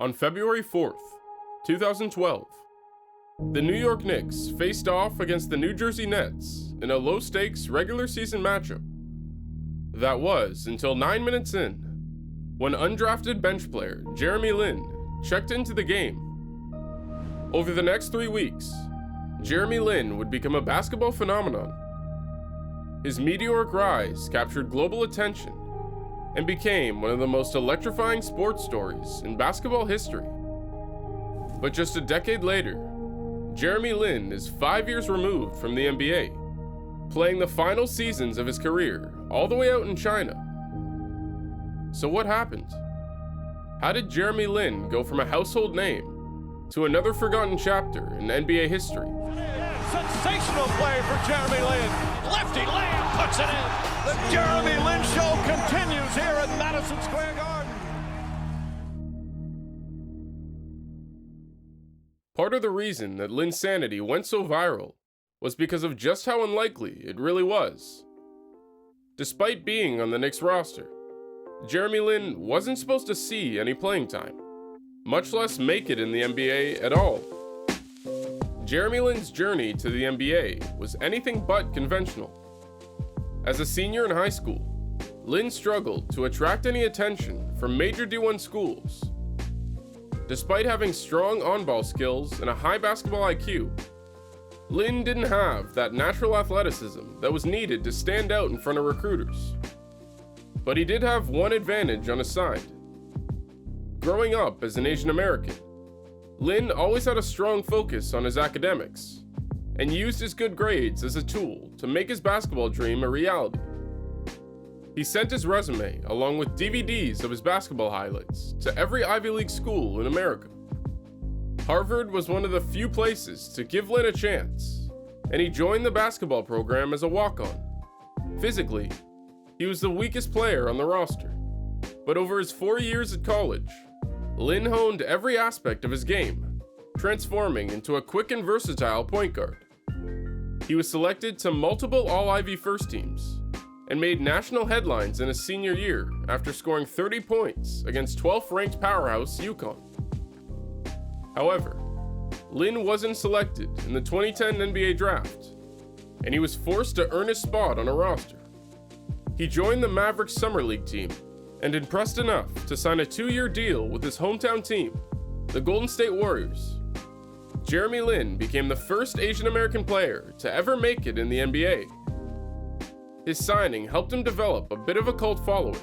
On February 4th, 2012, the New York Knicks faced off against the New Jersey Nets in a low-stakes regular season matchup. That was until 9 minutes in, when undrafted bench player Jeremy Lin checked into the game. Over the next 3 weeks, Jeremy Lin would become a basketball phenomenon. His meteoric rise captured global attention and became one of the most electrifying sports stories in basketball history. But just a decade later, Jeremy Lin is 5 years removed from the NBA, playing the final seasons of his career all the way out in China. So what happened? How did Jeremy Lin go from a household name to another forgotten chapter in NBA history? Sensational play for Jeremy Lin. Lefty layup puts it in. The Jeremy Lin show continues here at Madison Square Garden. Part of the reason that Linsanity went so viral was because of just how unlikely it really was. Despite being on the Knicks roster, Jeremy Lin wasn't supposed to see any playing time, much less make it in the NBA at all. Jeremy Lin's journey to the NBA was anything but conventional. As a senior in high school, Lin struggled to attract any attention from major D1 schools. Despite having strong on-ball skills and a high basketball IQ, Lin didn't have that natural athleticism that was needed to stand out in front of recruiters. But he did have one advantage on his side. Growing up as an Asian American, Lin always had a strong focus on his academics and used his good grades as a tool to make his basketball dream a reality. He sent his resume along with DVDs of his basketball highlights to every Ivy League school in America. Harvard was one of the few places to give Lin a chance, and he joined the basketball program as a walk-on. Physically, he was the weakest player on the roster, but over his 4 years at college, Lin honed every aspect of his game, transforming into a quick and versatile point guard. He was selected to multiple All-Ivy first teams and made national headlines in his senior year after scoring 30 points against 12th-ranked powerhouse UConn. However, Lin wasn't selected in the 2010 NBA draft, and he was forced to earn his spot on a roster. He joined the Mavericks Summer League team and impressed enough to sign a 2-year deal with his hometown team, the Golden State Warriors. Jeremy Lin became the first Asian American player to ever make it in the NBA. His signing helped him develop a bit of a cult following,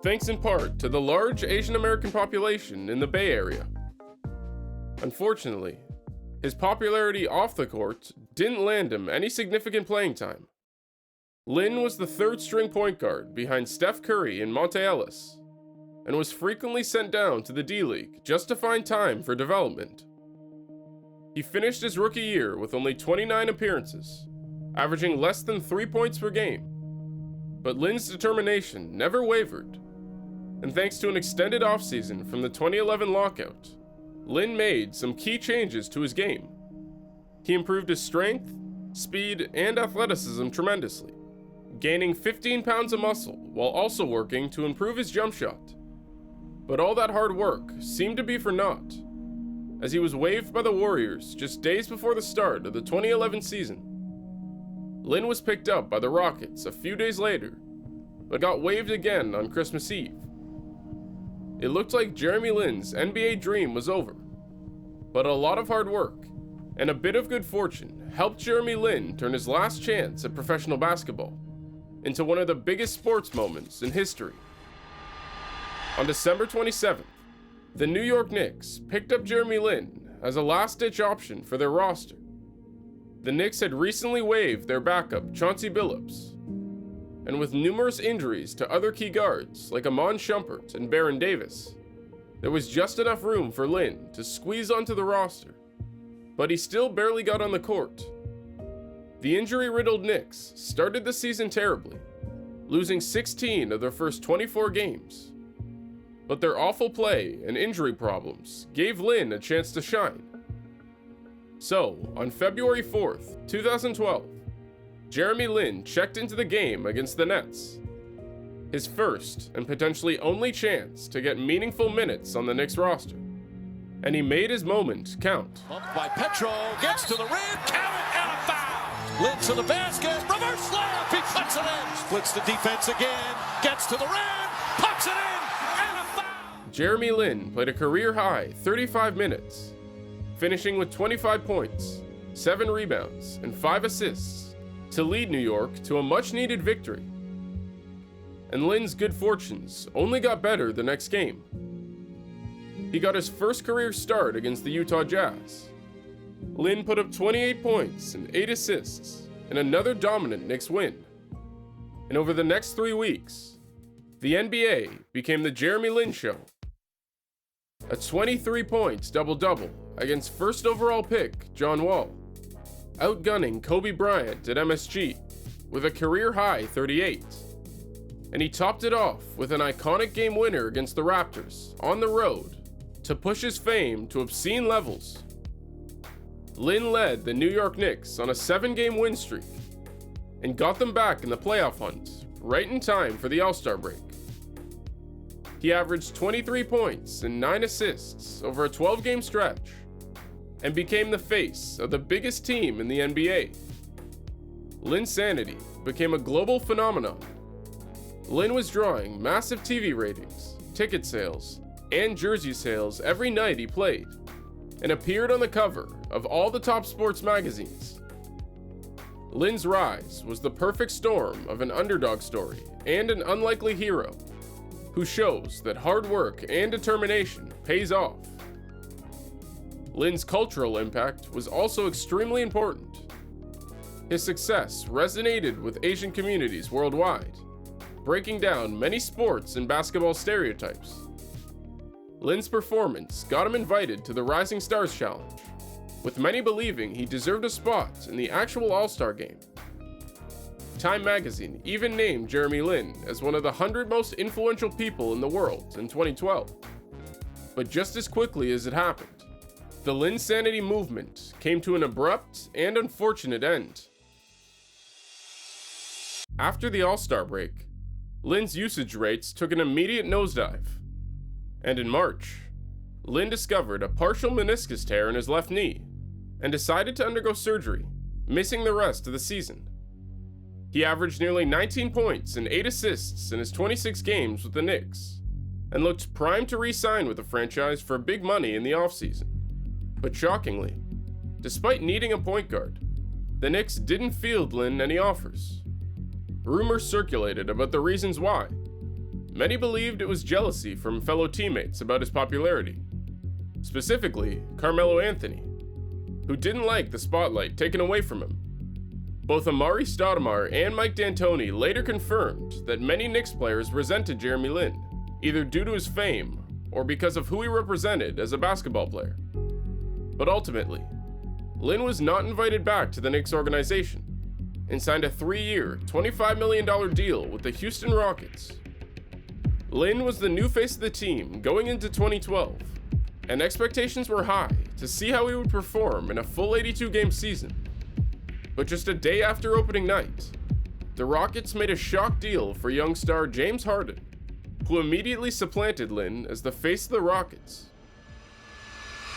thanks in part to the large Asian American population in the Bay Area. Unfortunately, his popularity off the court didn't land him any significant playing time. Lin was the third-string point guard behind Steph Curry and Monte Ellis, and was frequently sent down to the D-League just to find time for development. He finished his rookie year with only 29 appearances, averaging less than 3 points per game. But Lin's determination never wavered, and thanks to an extended offseason from the 2011 lockout, Lin made some key changes to his game. He improved his strength, speed, and athleticism tremendously, gaining 15 pounds of muscle while also working to improve his jump shot. But all that hard work seemed to be for naught, as he was waived by the Warriors just days before the start of the 2011 season. Lin was picked up by the Rockets a few days later, but got waived again on Christmas Eve. It looked like Jeremy Lin's NBA dream was over, but a lot of hard work and a bit of good fortune helped Jeremy Lin turn his last chance at professional basketball into one of the biggest sports moments in history. On December 27th, the New York Knicks picked up Jeremy Lin as a last-ditch option for their roster. The Knicks had recently waived their backup, Chauncey Billups, and with numerous injuries to other key guards like Amon Shumpert and Baron Davis, there was just enough room for Lin to squeeze onto the roster, but he still barely got on the court. The injury-riddled Knicks started the season terribly, losing 16 of their first 24 games. But their awful play and injury problems gave Lin a chance to shine. So, on February 4th, 2012, Jeremy Lin checked into the game against the Nets, his first and potentially only chance to get meaningful minutes on the Knicks roster. and he made his moment count. Bumped by Petro, gets to the rim, count it, and a foul! Lin to the basket, reverse layup, he puts it in! Splits the defense again, gets to the rim, puts it in, and a foul! Jeremy Lin played a career-high 35 minutes, finishing with 25 points, 7 rebounds, and 5 assists to lead New York to a much-needed victory. And Lin's good fortunes only got better the next game. He got his first career start against the Utah Jazz. Lin put up 28 points and 8 assists in another dominant Knicks win. And over the next 3 weeks, the NBA became the Jeremy Lin Show. A 23 points double-double against first overall pick John Wall, outgunning Kobe Bryant at MSG with a career-high 38. And he topped it off with an iconic game winner against the Raptors on the road to push his fame to obscene levels. Lin led the New York Knicks on a 7-game win streak and got them back in the playoff hunt right in time for the All-Star break. He averaged 23 points and 9 assists over a 12-game stretch and became the face of the biggest team in the NBA. Linsanity became a global phenomenon. Lin was drawing massive TV ratings, ticket sales, and jersey sales every night he played, and appeared on the cover of all the top sports magazines. Lin's rise was the perfect storm of an underdog story and an unlikely hero who shows that hard work and determination pays off. Lin's cultural impact was also extremely important. His success resonated with Asian communities worldwide, breaking down many sports and basketball stereotypes. Lin's performance got him invited to the Rising Stars Challenge, with many believing he deserved a spot in the actual All-Star game. Time magazine even named Jeremy Lin as one of the 100 most influential people in the world in 2012. But just as quickly as it happened, the Linsanity movement came to an abrupt and unfortunate end. After the All-Star break, Lin's usage rates took an immediate nosedive. And in March, Lin discovered a partial meniscus tear in his left knee and decided to undergo surgery, missing the rest of the season. He averaged nearly 19 points and 8 assists in his 26 games with the Knicks and looked primed to re-sign with the franchise for big money in the offseason. But shockingly, despite needing a point guard, the Knicks didn't field Lin any offers. Rumors circulated about the reasons why. Many believed it was jealousy from fellow teammates about his popularity, specifically Carmelo Anthony, who didn't like the spotlight taken away from him. Both Amari Stoudemire and Mike D'Antoni later confirmed that many Knicks players resented Jeremy Lin, either due to his fame or because of who he represented as a basketball player. But ultimately, Lin was not invited back to the Knicks organization and signed a 3-year, $25 million deal with the Houston Rockets. Lin was the new face of the team going into 2012, and expectations were high to see how he would perform in a full 82-game season. But just a day after opening night, the Rockets made a shock deal for young star James Harden, who immediately supplanted Lin as the face of the Rockets.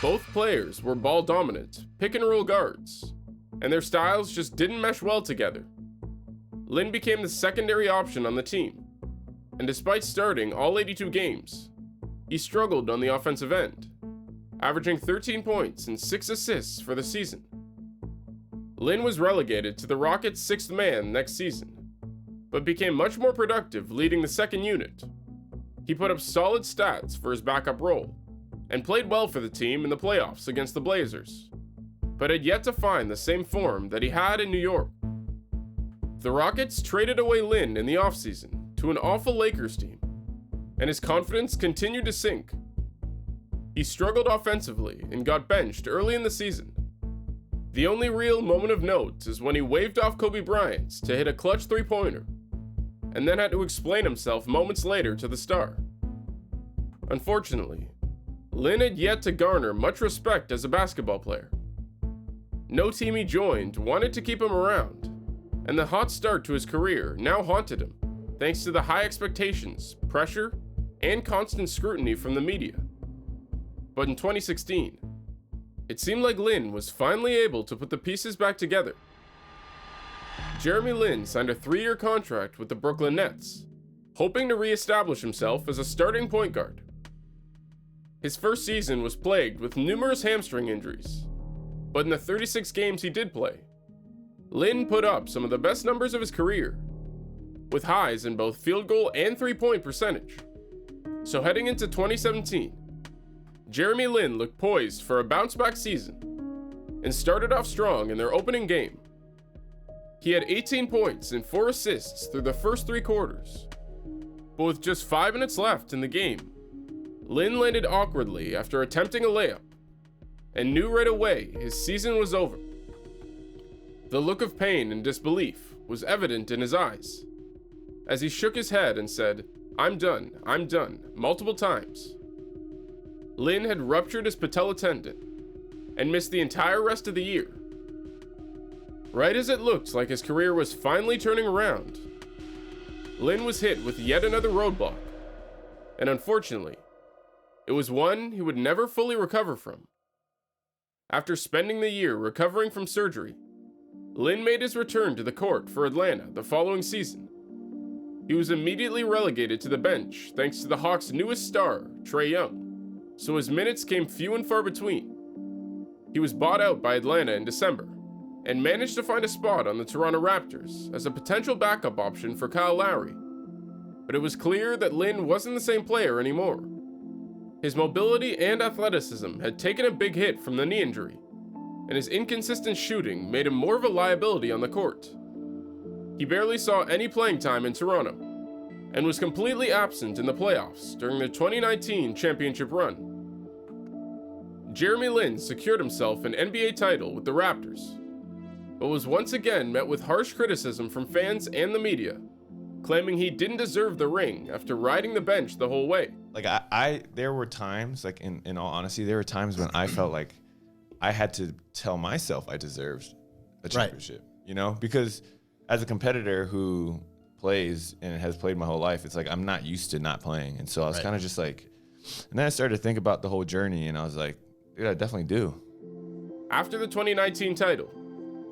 Both players were ball-dominant, pick-and-roll guards, and their styles just didn't mesh well together. Lin became the secondary option on the team, and despite starting all 82 games, he struggled on the offensive end, averaging 13 points and 6 assists for the season. Lin was relegated to the Rockets' 6th man next season, but became much more productive leading the second unit. He put up solid stats for his backup role, and played well for the team in the playoffs against the Blazers, but had yet to find the same form that he had in New York. The Rockets traded away Lin in the offseason to an awful Lakers team, and his confidence continued to sink. He struggled offensively and got benched early in the season. The only real moment of note is when he waved off Kobe Bryant to hit a clutch three-pointer, and then had to explain himself moments later to the star. Unfortunately, Lin had yet to garner much respect as a basketball player. No team he joined wanted to keep him around, and the hot start to his career now haunted him, thanks to the high expectations, pressure, and constant scrutiny from the media. But in 2016, it seemed like Lin was finally able to put the pieces back together. Jeremy Lin signed a 3-year contract with the Brooklyn Nets, hoping to re-establish himself as a starting point guard. His first season was plagued with numerous hamstring injuries, but in the 36 games he did play, Lin put up some of the best numbers of his career, with highs in both field goal and three-point percentage. So heading into 2017, Jeremy Lin looked poised for a bounce-back season and started off strong in their opening game. He had 18 points and 4 assists through the first 3 quarters, but with just 5 minutes left in the game, Lin landed awkwardly after attempting a layup and knew right away his season was over. The look of pain and disbelief was evident in his eyes as he shook his head and said, I'm done, multiple times. Lin had ruptured his patella tendon and missed the entire rest of the year. Right as it looked like his career was finally turning around, Lin was hit with yet another roadblock, and unfortunately, it was one he would never fully recover from. After spending the year recovering from surgery, Lin made his return to the court for Atlanta the following season. He was immediately relegated to the bench thanks to the Hawks' newest star, Trae Young, so his minutes came few and far between. He was bought out by Atlanta in December and managed to find a spot on the Toronto Raptors as a potential backup option for Kyle Lowry. But it was clear that Lin wasn't the same player anymore. His mobility and athleticism had taken a big hit from the knee injury, and his inconsistent shooting made him more of a liability on the court. He barely saw any playing time in Toronto, and was completely absent in the playoffs during the 2019 championship run. Jeremy Lin secured himself an NBA title with the Raptors, but was once again met with harsh criticism from fans and the media, claiming he didn't deserve the ring after riding the bench the whole way. Like there were times, like in all honesty, there were times when I felt like I had to tell myself I deserved a championship, you know, because as a competitor who plays and has played my whole life, it's like I'm not used to not playing. And so I was kind of just like, and then I started to think about the whole journey, and I was like, dude, I definitely do. After the 2019 title,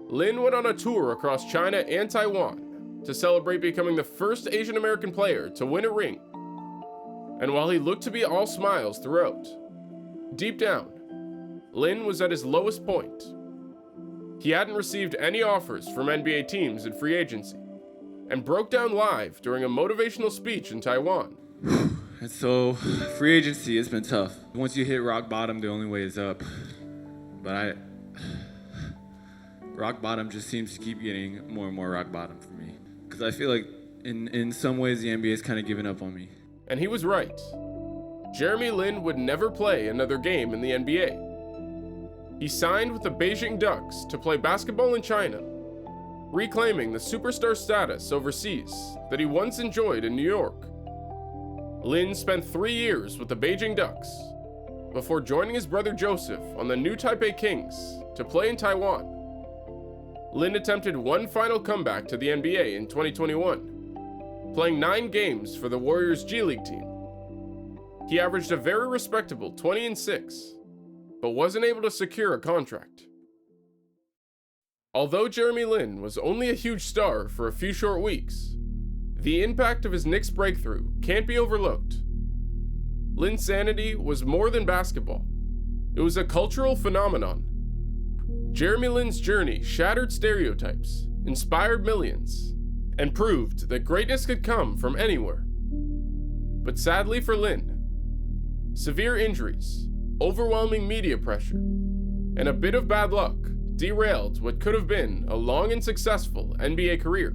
Lin went on a tour across China and Taiwan to celebrate becoming the first Asian American player to win a ring. And while he looked to be all smiles throughout, deep down, Lin was at his lowest point. He hadn't received any offers from NBA teams in free agency, and broke down live during a motivational speech in Taiwan. And so, free agency has been tough. Once you hit rock bottom, the only way is up. But rock bottom just seems to keep getting more and more rock bottom for me. Because I feel like in some ways the NBA has kind of given up on me. And he was right. Jeremy Lin would never play another game in the NBA. He signed with the Beijing Ducks to play basketball in China, reclaiming the superstar status overseas that he once enjoyed in New York. Lin spent 3 years with the Beijing Ducks before joining his brother Joseph on the new Taipei Kings to play in Taiwan. Lin attempted one final comeback to the NBA in 2021, playing 9 games for the Warriors G League team. He averaged a very respectable 20-6, but wasn't able to secure a contract. Although Jeremy Lin was only a huge star for a few short weeks, the impact of his Knicks breakthrough can't be overlooked. Linsanity was more than basketball. It was a cultural phenomenon. Jeremy Lin's journey shattered stereotypes, inspired millions, and proved that greatness could come from anywhere. But sadly for Lin, severe injuries, overwhelming media pressure, and a bit of bad luck derailed what could have been a long and successful NBA career.